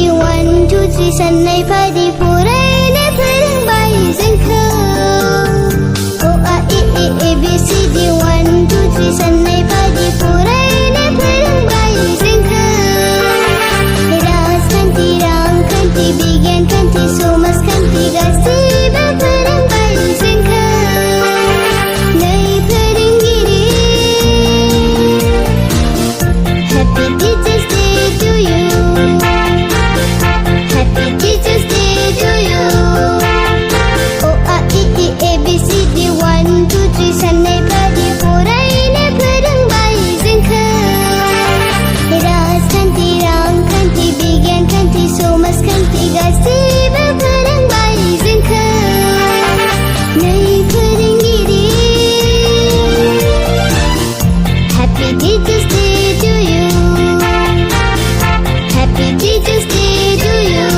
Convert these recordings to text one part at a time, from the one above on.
1 2 3 साननाय फारि फरायनो फोरोंबाय जोंखौ अ आ इ ए ए बि सि डि 1 2 3 साननाय फारि फरायनो फोरोंबाय जोंखौ राजखान्थि रांखान्थि बिगियान खान्थि समाजखान्थि गासैबो फोरोंबाय जोंखौ नै फोरोंगिरि Happy Teachers Day to you Happy Teachers Day to you O A I E A B C D 1 2 3 साननाय फारि फरायनो फोरोंबाय जोंखौ राजखान्थि रांखान्थि बिगियान खान्थि समाजखान्थि गासैबो फोरोंबाय जोंखौ नै फोरोंगिरि Happy Teachers Day to you Happy Teachers Day to you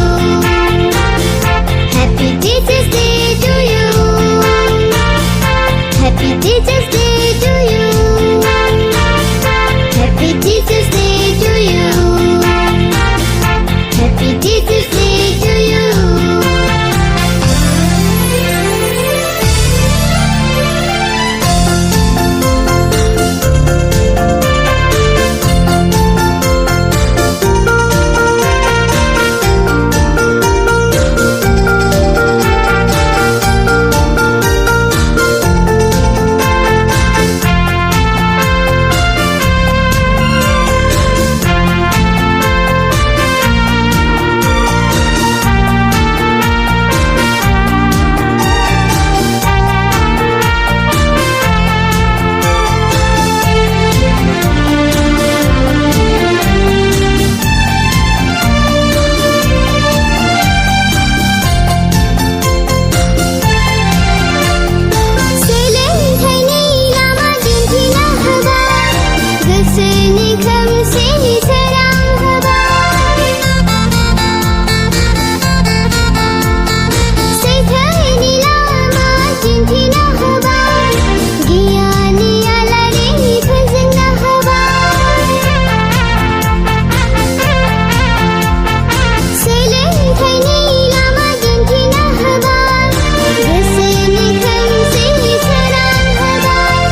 Happy Teachers Day to you Happy Teachers Day to you Happy Teachers Day to you Happy Teachers Day to you सोलोंथाइनि लामा दिन्थिना होबाय गोसोनि खोमसिनि सोरां होबाय सैथोनि लामा दिन्थिना होबाय गियाननि आलारि फोजोंना होबाय सोलोंथाइनि लामा दिन्थिना होबाय गोसोनि खोमसिनि सोरां होबाय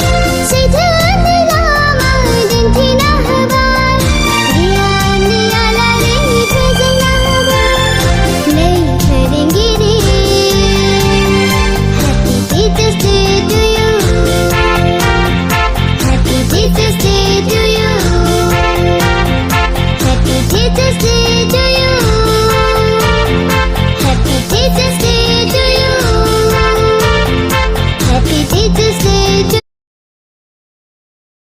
सैथोनि लामा दिन्थिना होबाय गियाननि आलारि फोजोंना होबाय नै फोरोंगिरि Happy Teachers Day